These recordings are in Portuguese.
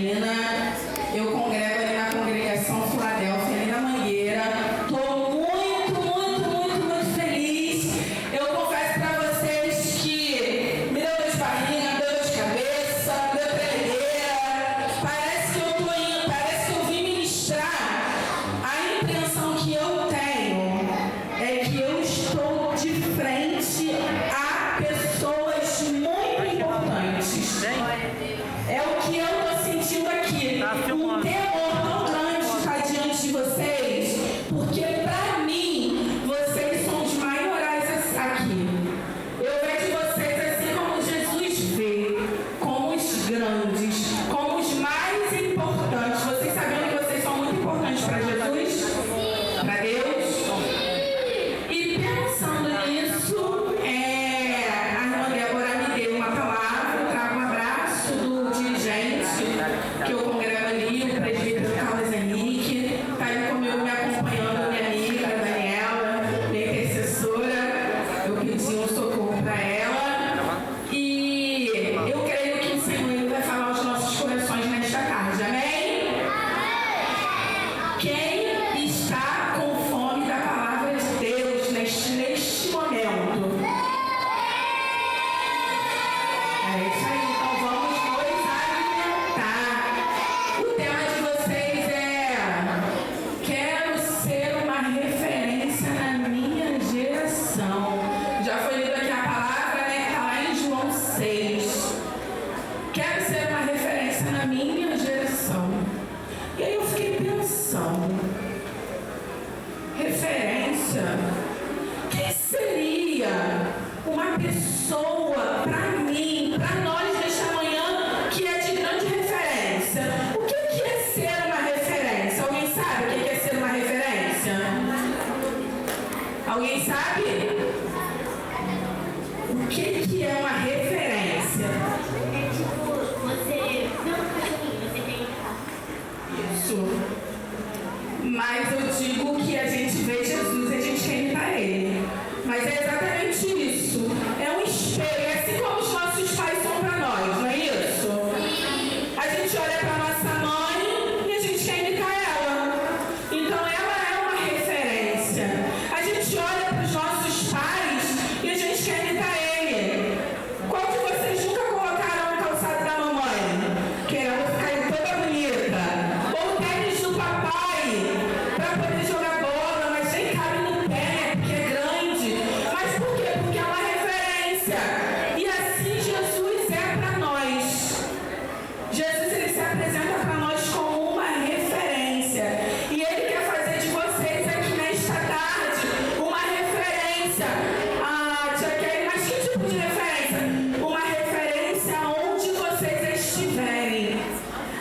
Catarina. Eu congrego ali na congregação Filadélfia, ali na Mangueira. Estou muito feliz. Eu confesso para vocês que me deu dor de barriga, me deu dor de cabeça, me deu tremedeira. Parece que eu estou indo, parece que eu vim ministrar. A impressão que eu tenho é que eu estou de frente a pessoas muito importantes. É o que eu estou sentindo aqui. Um temor tão grande de estar diante de vocês, porque para mim, vocês são os maiorais aqui. Eu vejo vocês assim como Jesus vê, como os grandes, como os mais importantes. Vocês sabiam que vocês são muito importantes para Jesus? Para Deus? E pensando nisso, a irmã Débora me deu uma palavra, eu trago um abraço do dirigente que eu congrego ali, o presbítero Carlos Henrique, está ali comigo me acompanhando, minha amiga Daniela, minha intercessora. Eu pedi um socorro para ela e eu creio que o Senhor vai falar aos nossos corações nesta tarde, amém? Quem está com fome da palavra de Deus neste momento? É isso aí, então vamos nos alimentar. O tema de vocês é: quero ser uma referência na minha geração. Já foi lido aqui a palavra, né, que está lá em João 6. Quero ser uma referência na minha geração. E aí eu fiquei pensando, referência? Quem seria uma pessoa para mim, para nós nesta manhã, que é de grande referência? O que é ser uma referência? Alguém sabe o que é ser uma referência? Alguém sabe? O que é uma referência? É tipo, você vê um cachorrinho, você quer imitar. Isso. Mas eu digo que a gente vê Jesus e a gente quer imitar Ele. Mas é exatamente isso. É um espelho, é assim como os nossos pais são para nós, não é isso? A gente olha para nossa mãe e a gente quer imitar ela. Então ela é uma referência. A gente olha para os nossos pais e a gente quer imitar ele. Qual de vocês nunca colocaram no calçado da mamãe, querendo ficar toda bonita? Ou o tênis do papai, para poder jogar bola, mas nem cabe no pé, porque é grande. Mas por quê? Porque é uma referência. E assim Jesus é para nós. Jesus, ele se apresenta para nós como uma referência. E ele quer fazer de vocês aqui nesta tarde uma referência. Tia Kelly, mas que tipo de referência? Uma referência aonde vocês estiverem,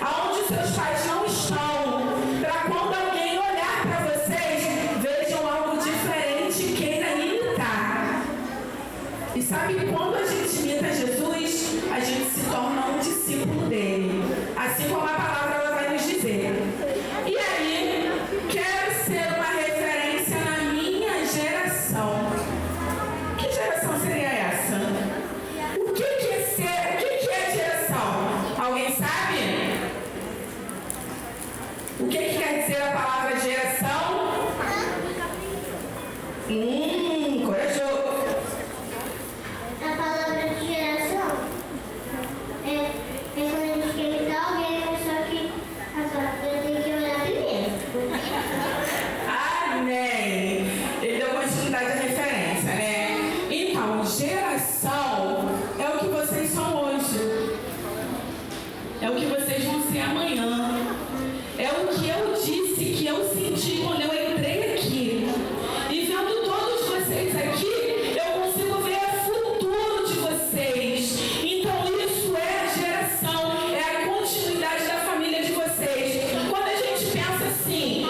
aonde seus pais não estão, para quando alguém olhar para vocês, vejam algo diferente e queiram imitar. E sabe, quando a gente imita Jesus, a gente se torna um discípulo dele, assim como a palavra ela vai nos dizer. E aí, quero ser uma referência na minha geração. Que geração seria essa? O que é ser? O que é geração? Alguém sabe? O que quer dizer a palavra geração? Corajoso. A palavra de geração é quando a gente quer imitar alguém, só que agora eu tenho que olhar primeiro. Amém. Ele deu continuidade à referência, né? Então, geração é o que vocês são hoje. É o que vocês vão ser amanhã. É o que eu disse, que eu senti quando eu entrei aqui. E vendo todos vocês aqui, eu consigo ver o futuro de vocês. Então isso é a geração, é a continuidade da família de vocês. Quando a gente pensa assim,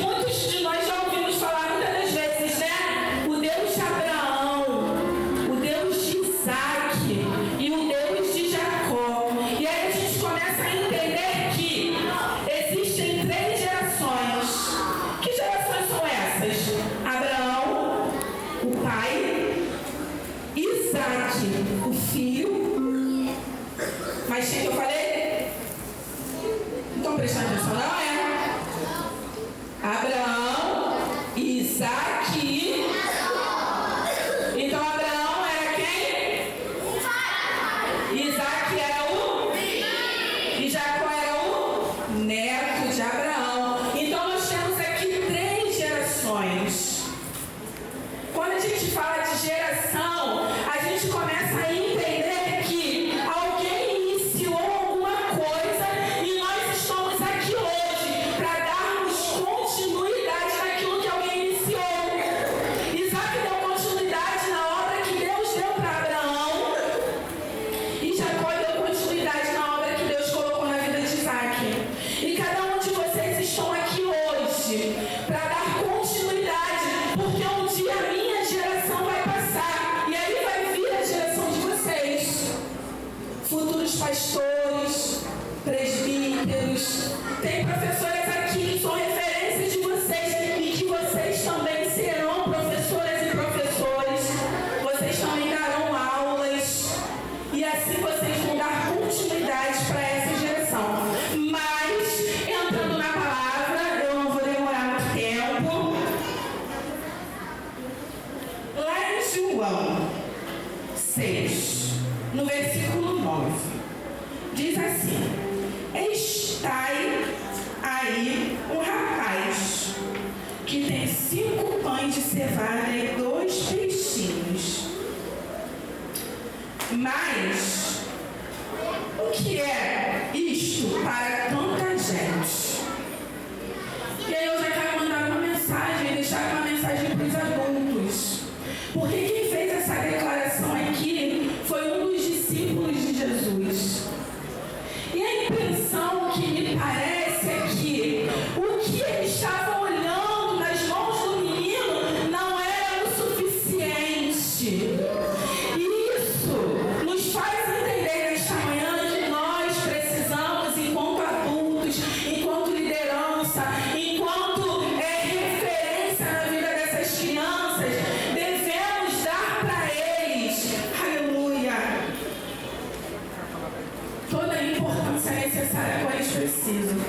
muitos de nós já ouvimos falar muitas das vezes, né? O Deus de Abraão, o Deus de Isaac e o Deus de Jacó. E aí a gente começa a entender que existem 3 gerações. Que gerações são essas? Abraão, o pai, Isaac, o filho. Mas quem que eu falei? alguns pastores, presbíteros, tem professoras aqui que são referências de vocês e que vocês também serão professoras e professores. Vocês também darão aulas e assim vocês vão dar continuidade para essa geração. Mas, entrando na palavra, eu não vou demorar muito tempo. Lá em João 6, no versículo 9, diz assim: estai aí um rapaz que tem 5 pães de cevada e 2 peixinhos. Mas o que é isto para tanta gente? E aí eu já quero mandar uma mensagem, deixar uma mensagem para os adultos. Porque quem fez essa declaração aqui foi um dos discípulos de Jesus. E a impressão que me parece é que o que ele estava olhando nas mãos do menino não era o suficiente. E isso nos faz entender nesta manhã que nós precisamos, enquanto adultos, enquanto liderança, enquanto referência na vida dessas crianças, devemos dar para eles, aleluia, toda a importância necessária que eles precisam.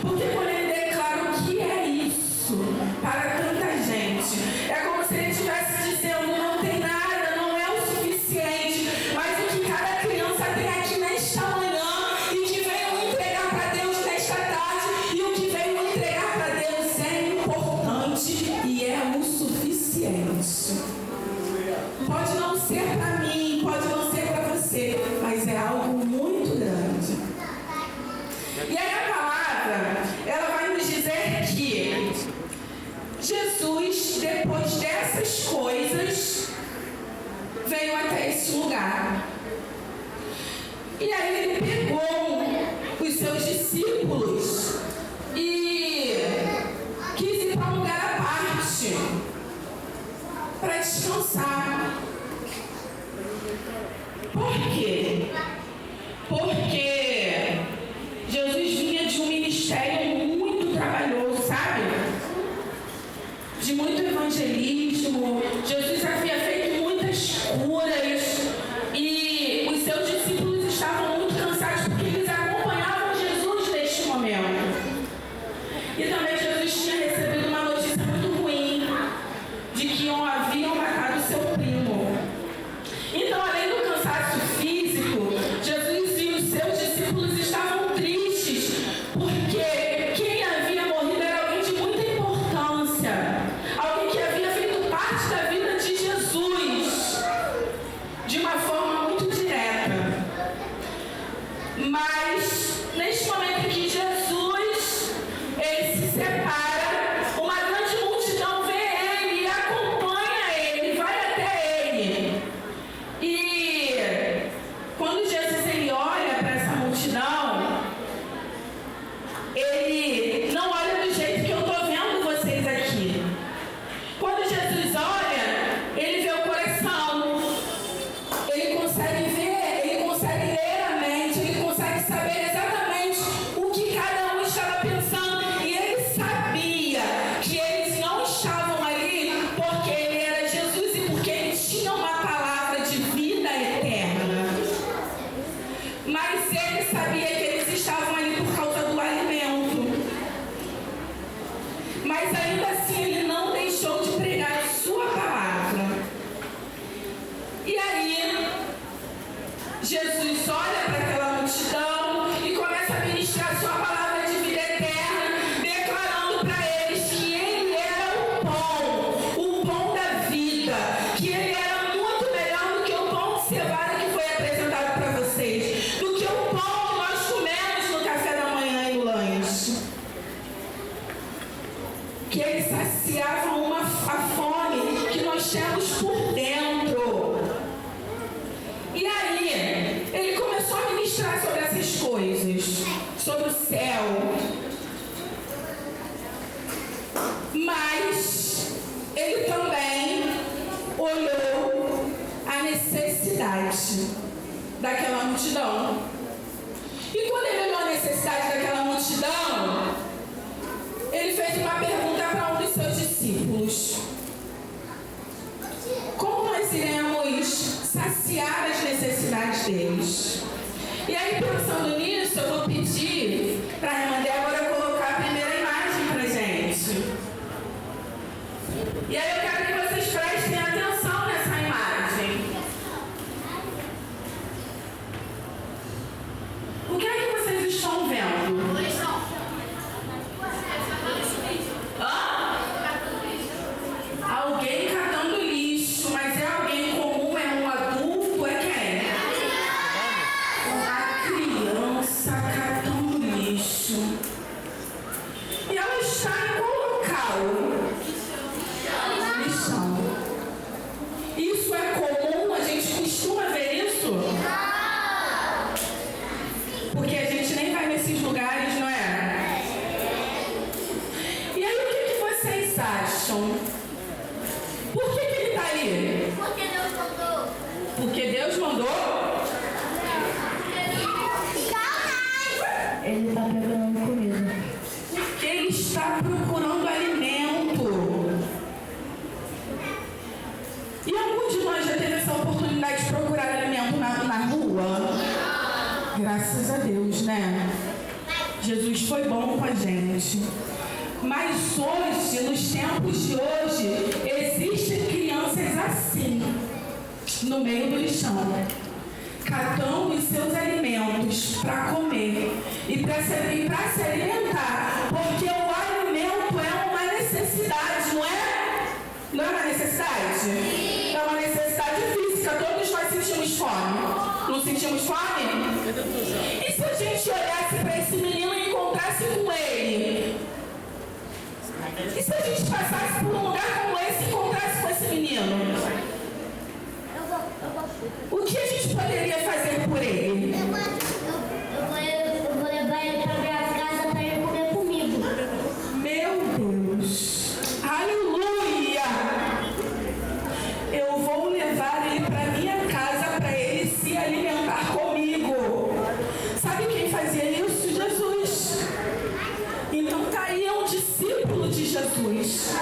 Porque quando ele declara o que é isso para tanta gente, é como se ele estivesse dizendo: não tem nada, não é o suficiente, mas o que cada criança tem aqui nesta manhã e que veio entregar para Deus nesta tarde, e o que veio entregar para Deus é importante e é o suficiente. Pode não ser para mim, pode não ser para você, mas é algo muito grande. E aí a palavra, ela vai nos dizer que Jesus, depois dessas coisas, veio até esse lugar. E aí ele pegou os seus discípulos e quis ir para um lugar à parte para descansar. Por quê? Porque Jesus vinha de um ministério muito trabalhoso, sabe? De muito evangelismo. Jesus havia feito muitas curas e os seus discípulos estavam muito cansados porque eles acompanhavam Jesus neste momento. E também Jesus tinha recebido uma notícia muito ruim de que haviam matado seu primo. Então, além do cansaço físico, Jesus e os seus discípulos estavam tristes, porque quem havia morrido era alguém de muita importância, alguém que havia feito parte da vida de Jesus, de uma forma muito direta. Mas, neste momento em que Jesus, ele se separa, uma grande multidão vê ele e acompanha ele, vai até ele. E quando Jesus ele olha para essa multidão, ele não olha do jeito que eu estou vendo vocês aqui. Quando Jesus olha, ele vê o coração, ele consegue ver, ele consegue ler a mente, ele consegue saber exatamente o que cada um estava pensando. E ele sabia que eles não estavam ali porque ele era Jesus e porque ele tinha uma palavra de vida eterna. Mas ele sabia que eles estavam ali por causa do alimento. Mas ainda assim ele não deixou de pregar a sua palavra. E aí, Jesus olha para aquela multidão e começa a ministrar sua palavra de vida eterna, declarando para eles que ele era o pão da vida, que ele era muito melhor do que o pão de cevada que foi apresentado para vocês, do que o pão que nós comemos no café da manhã e no lanche. Que ele saciava a fome que nós temos por dentro. E aí, ele começou a ministrar sobre essas coisas, sobre o céu. Mas ele também olhou a necessidade daquela multidão. E quando ele olhou a necessidade daquela multidão, ele fez uma pergunta para um dos seus discípulos: como nós iremos saciar as necessidades deles? E aí, pensando nisso, eu vou pedir para a irmã Débora colocar a primeira imagem para a gente. E aí eu quero que vocês prestem atenção nessa imagem. O que é que vocês estão vendo? Alguém catando lixo, mas é alguém comum, é um adulto, é quem? A criança catando lixo. E ela está em qual local? Lixão. Isso é comum? A gente costuma ver isso? Porque a gente nem vai nesses lugares, não é? E aí o que vocês acham? Por que ele está aí? Porque Deus mandou. Porque Deus mandou? Ele está procurando comida. Porque ele está procurando alimento. E algum de nós já teve essa oportunidade de procurar alimento na rua? Graças a Deus, né? Jesus foi bom com a gente. Mas hoje, nos tempos de hoje, existem crianças assim, no meio do lixão, catando os seus alimentos para comer e para se alimentar, porque o alimento é uma necessidade, não é? Não é uma necessidade? É uma necessidade física. Todos nós sentimos fome. Não sentimos fome? E se a gente olhasse para esse menino e encontrasse com ele? E se a gente passasse por um lugar como esse e encontrasse com esse menino? O que a gente poderia fazer por ele? Eu vou levar ele para minha casa para ele comer comigo. Meu Deus! Aleluia! Eu vou levar ele para minha casa para ele se alimentar comigo. Sabe quem fazia isso? Jesus. Então tá aí um discípulo de Jesus.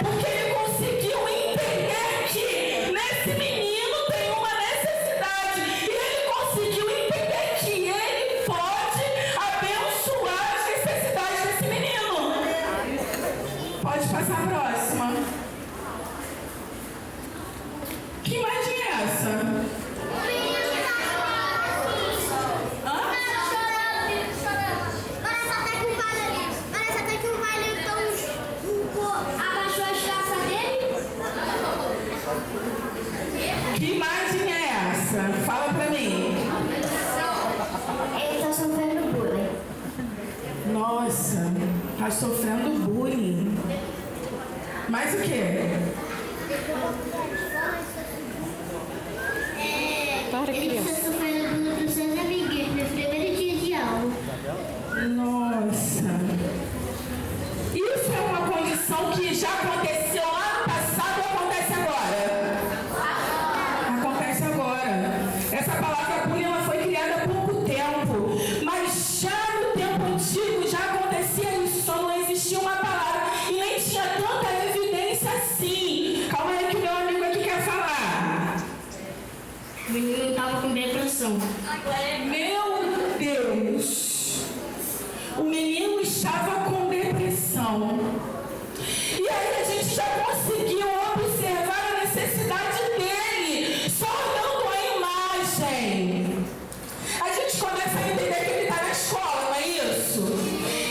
Porque ele conseguiu entender que nesse menino tem uma necessidade. E ele conseguiu entender que ele pode abençoar as necessidades desse menino. Pode passar a próxima. Que imagem é essa? Que imagem é essa? Fala pra mim. Ele está sofrendo bullying. Nossa, tá sofrendo bullying. Mais o quê? Ele está sofrendo bullying dos seus amiguinhos no primeiro dia de aula. Nossa. Isso é uma condição que já aconteceu lá no passado ou acontece agora? Acontece agora. Essa palavra bullying ela foi criada há pouco tempo, mas já no tempo antigo já acontecia isso, só não existia uma palavra e nem tinha tanta evidência assim. Calma aí que o meu amigo aqui quer falar. O menino estava com depressão. Meu Deus! O menino estava com depressão. E aí a gente já conseguiu observar a necessidade dele, só olhando a imagem. A gente começa a entender que ele está na escola, não é isso?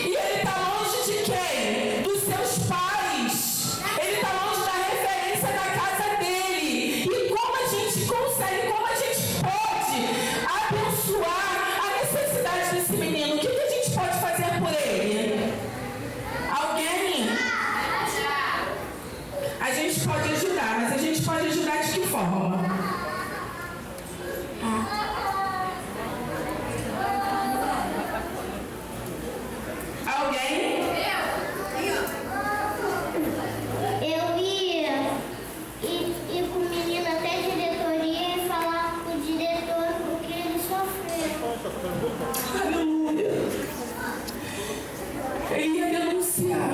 E ele está longe de quem? Dos seus pais. Ele está longe da referência da casa dele. E como a gente consegue, como a gente pode abençoar a necessidade desse menino? O que a gente pode fazer por ele? Aleluia. Ele ia denunciar.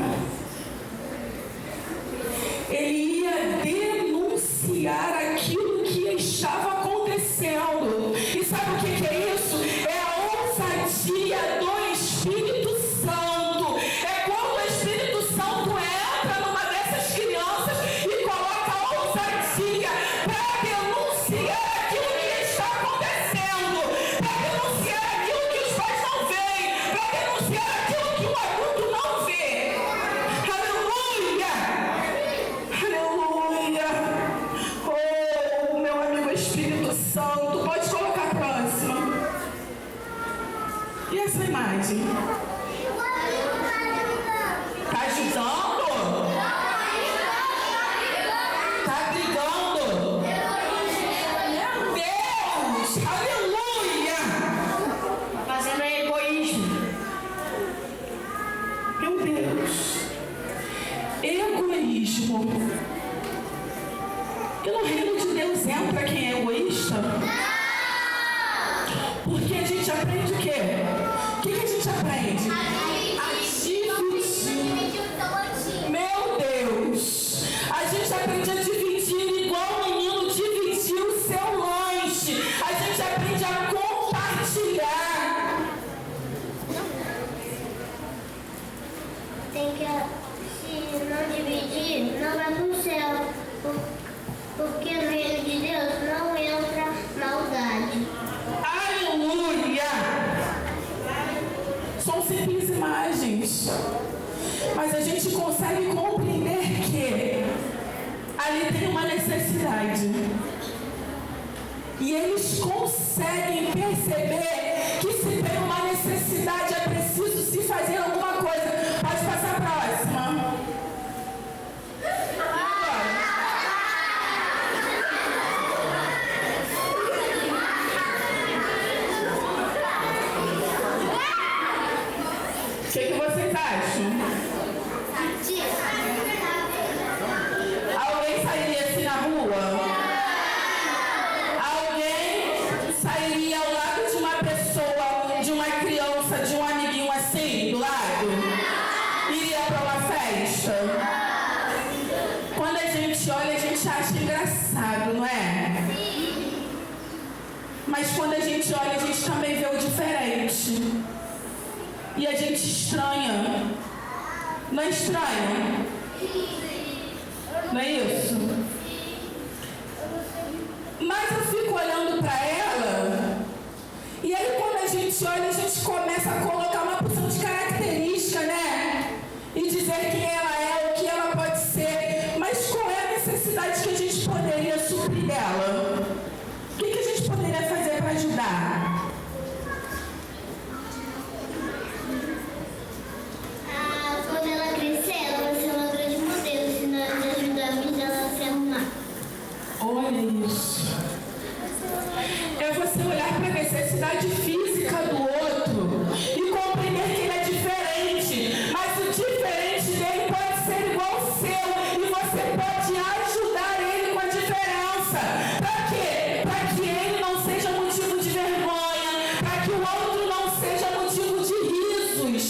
Ele ia denunciar aquilo que estava acontecendo. E sabe o que é isso? É a ousadia do Espírito Santo. É quando o Espírito Santo entra numa dessas crianças e coloca a ousadia para denunciar aquilo que está acontecendo, para denunciar aquilo que os pais não veem, para denunciar aquilo que o adulto não vê. Aleluia! Aleluia! Oh, meu amigo Espírito Santo, pode colocar a próxima. E essa imagem? Tá ajudando? Tá brigando? Meu Deus! Aleluia! Fazendo egoísmo. Meu Deus! Egoísmo. E no reino de Deus entra quem é egoísta? Porque a gente aprende o quê? O que a gente aprende? A dividir. Meu Deus! A gente aprende a dividir igual o menino dividiu o seu lanche. A gente aprende a compartilhar. Tem que, se não dividir, não vai pro céu. Porque no reino de Deus não entra maldade. Aleluia! São simples imagens, mas a gente consegue compreender que ali tem uma necessidade. E eles conseguem perceber que se tem uma necessidade é preciso se fazer alguma coisa. Pode passar a próxima. O que vocês acham? Alguém sairia assim na rua? Alguém sairia ao lado de uma pessoa, de uma criança, de um amiguinho assim, do lado? Iria para uma festa? Quando a gente olha, a gente acha engraçado, não é? Mas quando a gente olha, a gente também vê o diferente. E a gente estranha. Não é estranho? Não é isso? Mas eu fico olhando para ela. E aí quando a gente olha, a gente começa a colocar uma porção de característica, né? E dizer quem ela é, o que ela pode ser. Mas qual é a necessidade que a gente poderia suprir dela? O que a gente poderia fazer para ajudar? Quando ela crescer, ela vai ser uma grande modelo, se nós ajudarmos ela a se arrumar. Olha isso. É você olhar para a necessidade física do outro e compreender que ele é diferente. Mas o diferente dele pode ser igual ao seu. E você pode ajudar ele com a diferença. Para quê? Para que ele não seja motivo de vergonha. Para que o outro não seja motivo de risos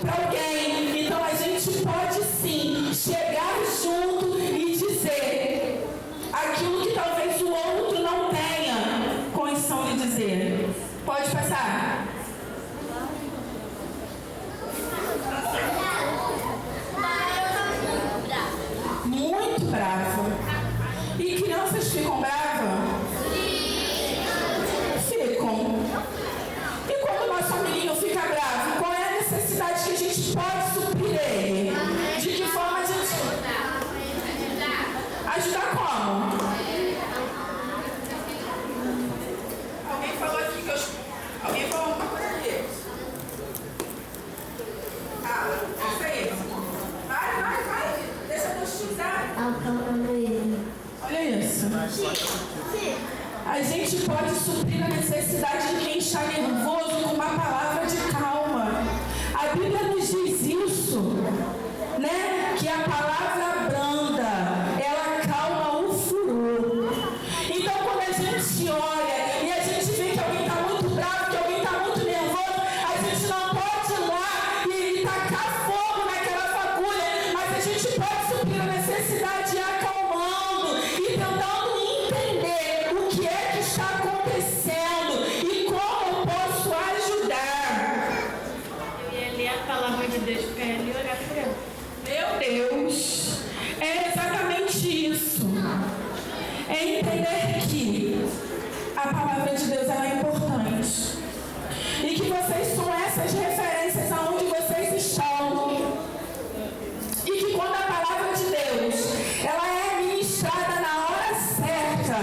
para alguém. Então a gente pode sim chegar junto e dizer aquilo que talvez o outro não tenha condição de dizer. Pode passar. Muito brava. E crianças ficam bravas? Ficam. E quando o nosso amiguinho fica bravo, qual é a necessidade que a gente pode suprir ele? De que forma a gente... Ajudar como? Alguém falou aqui que eu... Alguém falou uma coisa aqui. Isso aí. Vai. Deixa eu te usar. Acalmando ele. Olha isso. A gente pode suprir a necessidade de quem está nervoso com uma palavra de calma. A Bíblia nos diz isso, né? Que a palavra branda, ela calma o furor. Então, quando a gente olha e a gente vê que alguém está muito bravo, que alguém está muito entender que a palavra de Deus ela é importante. E que vocês são essas referências aonde vocês estão. E que quando a palavra de Deus ela é ministrada na hora certa,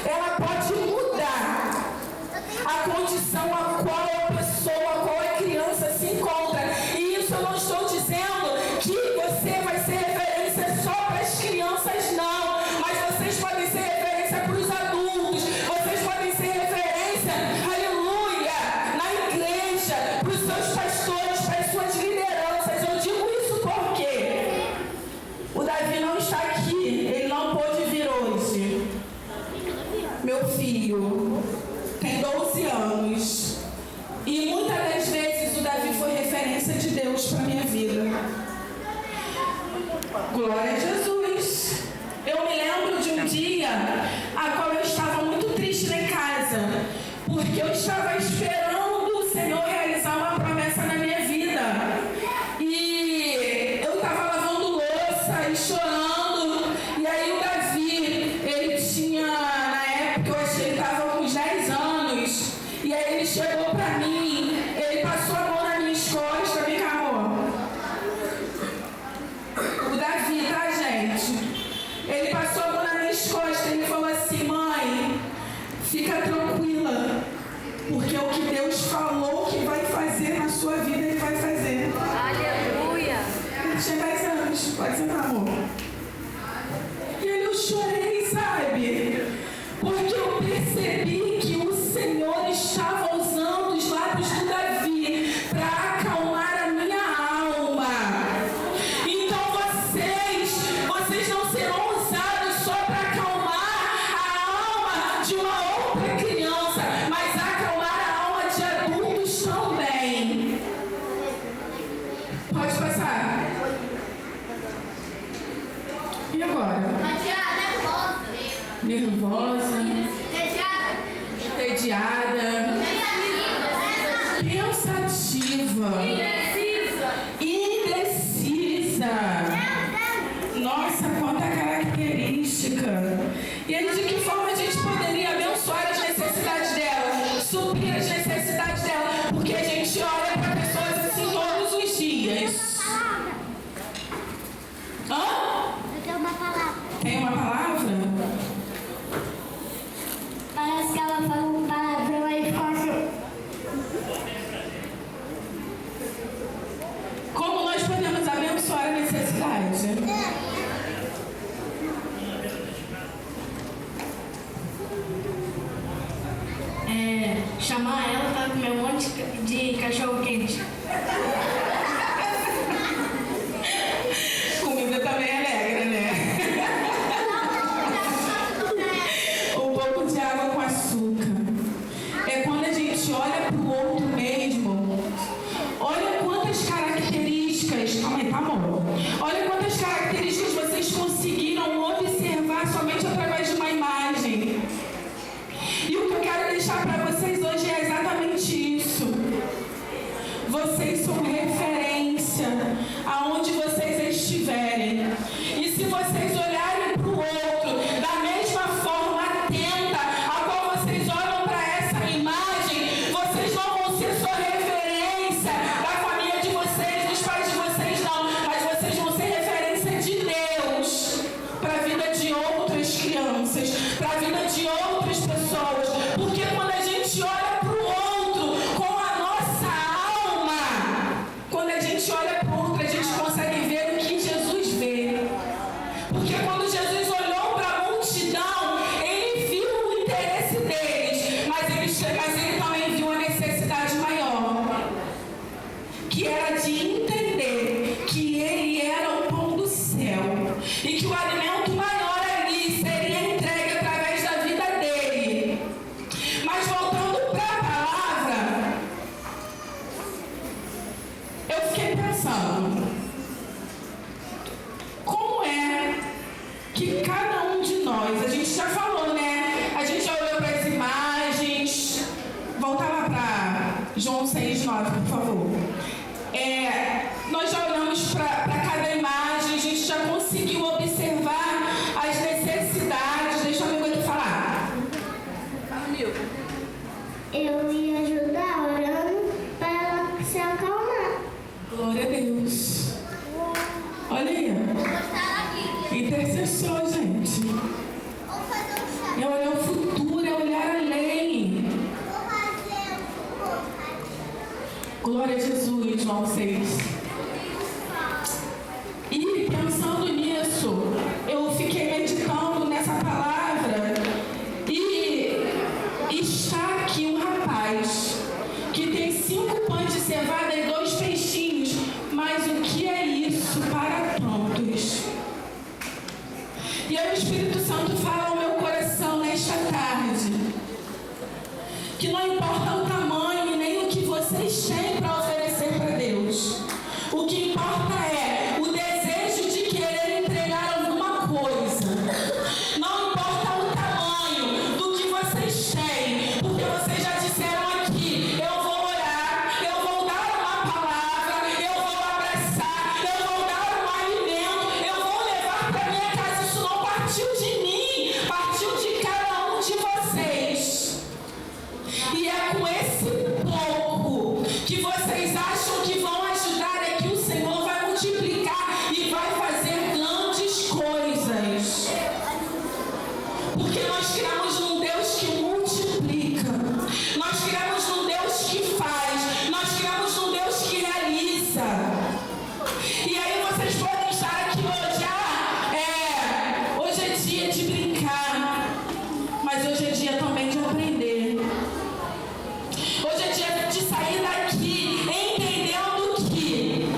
ela pode mudar a condição a qual a pessoa, a qual a criança se encontra. E isso eu não estou dizendo que você vai ser referência só para as crianças, não. Mas vocês podem ser referência para os adultos. Vocês podem ser referência, aleluia, na igreja, para os seus pastores, para as suas lideranças. Eu digo isso porque o Davi não está aqui, ele não pôde vir hoje. Meu filho tem 12 anos e muitas das vezes o Davi foi referência de Deus para minha vida. Glória a Jesus. Eu me lembro de um dia a qual eu estava muito triste lá em casa, porque eu estava esperando o Senhor realizar uma promessa na minha vida. E eu estava lavando louça e chorando. E aí o Davi, ele tinha, na época, eu acho que ele estava com uns 10 anos. E aí ele chegou pra mim, ele passou a mão nas minhas costas, vem cá, amor. O Davi, tá, gente? Ele passou a mão nas minhas costas e ele falou assim: mãe, fica tranquila, porque o que Deus falou que vai fazer na sua vida, Ele vai fazer. Aleluia! Ele tinha 10 anos, pode sentar, amor. E aí eu chorei, sabe? Porque eu percebi que o Senhor estava usando os lábios do Davi para acalmar a minha alma. Então vocês não serão usados só para acalmar a alma de uma outra criança, mas acalmar a alma de adultos também. Pode passar. E agora? Nervosa, entediada, pensativa, indecisa. Nossa, quanta característica. E aí, de que forma a gente poderia abençoar as necessidades dela, suprir as necessidades dela? Porque a gente olha para pessoas assim todos os dias. Hã? Eu tenho uma palavra. Tem uma palavra? Parece que ela fala um palavrão aí fácil. Como nós podemos abençoar a necessidade? Chamar ela para comer um monte de cachorro quente. Comida também alegra, né? Um pouco de água com açúcar. É quando a gente olha para o outro mesmo. Olha quantas características. Calma aí, tá bom. Olha quantas características vocês conseguiram observar somente através de uma imagem. E o que eu quero deixar para vocês hoje é exatamente isso. Vocês são referência aonde vocês estiverem. E se vocês olharem para o outro da mesma forma atenta a qual vocês olham para essa imagem, vocês não vão ser só referência da família de vocês, dos pais de vocês, não. Mas vocês vão ser referência de Deus para a vida de outras crianças, para a vida de outras pessoas. Porque quando a gente olha para o outro com a nossa alma, quando a gente olha para o outro, a gente consegue ver o que Jesus vê. Porque quando Jesus olhou para a multidão, ele viu o interesse deles, mas ele também viu a necessidade maior, que era de entender que ele era o pão do céu e que o alimento maior ali seria entregue através da vida dele. Mas voltando para a palavra, eu fiquei pensando, como é que cada um de nós, a gente já falou, né? A gente já olhou para as imagens. Volta lá para João 6:9, por favor. Nós já olhamos para cada imagem, a gente já conseguiu observar as necessidades. Deixa eu ver o que fala. Glória a Deus. Olha aí, ó. Intercessor, gente. É olhar o futuro, é olhar além. Glória a Jesus, João 6. E pensando nisso, eu fiquei meditando nessa palavra e está aqui um rapaz que tem 5 pães de cevada e 2 peixinhos, mas o que é isso para tantos? E aí o Espírito Santo fala ao meu coração nesta tarde que não importa o tamanho nem o que vocês têm para oferecer para Deus, o que importa é o desejo de querer entregar alguma coisa. Não importa o tamanho do que vocês têm, porque vocês já disseram aqui: eu vou orar, eu vou dar uma palavra, eu vou abraçar, eu vou dar um alimento, eu vou levar para minha casa. Isso não partiu de mim, partiu de cada um de vocês. E é com esse pouco que vocês acham que vão ajudar é que o Senhor vai multiplicar e vai fazer grandes coisas. Porque nós criamos num Deus que multiplica, nós criamos num Deus que faz, nós criamos num Deus que realiza. E aí vocês podem estar aqui hoje, hoje é dia de brincar, mas hoje é dia também de aprender. Hoje é dia de sair daqui entendendo que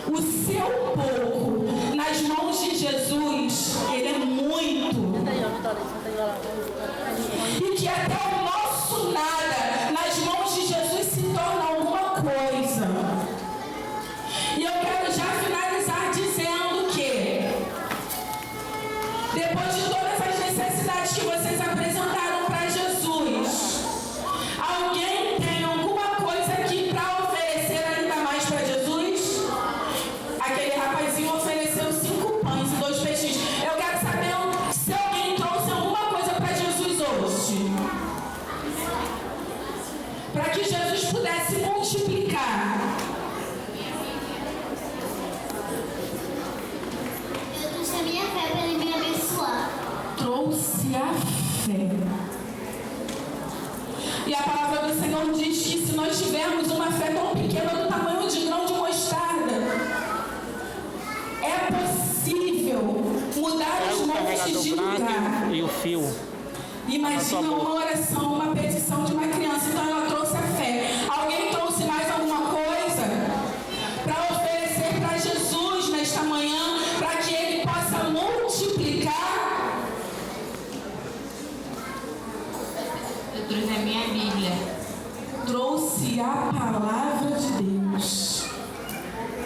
o seu pouco nas mãos de Jesus, ele é muito. E que até o nosso nada nas mãos de Jesus se torna alguma coisa. E eu quero já finalizar dizendo que, depois de todas as necessidades que vocês apresentaram para Jesus, alguém tem alguma coisa aqui para oferecer ainda mais para Jesus? Aquele rapazinho ofereceu 5 pães e 2 peixes. Eu quero saber se alguém trouxe alguma coisa para Jesus hoje, para que Jesus pudesse multiplicar. Eu trouxe a minha fé para ele me abençoar. Trouxe a fé. E a palavra do Senhor diz que se nós tivermos uma fé tão pequena do tamanho de grão de mostarda, é possível mudar os montes de lugar. E o fio. Imagina uma oração, uma petição de uma criança. Então ela trouxe a fé. Alguém trouxe mais alguma coisa para oferecer para Jesus nesta manhã, para que Ele possa multiplicar? Eu trouxe a minha Bíblia. Trouxe a palavra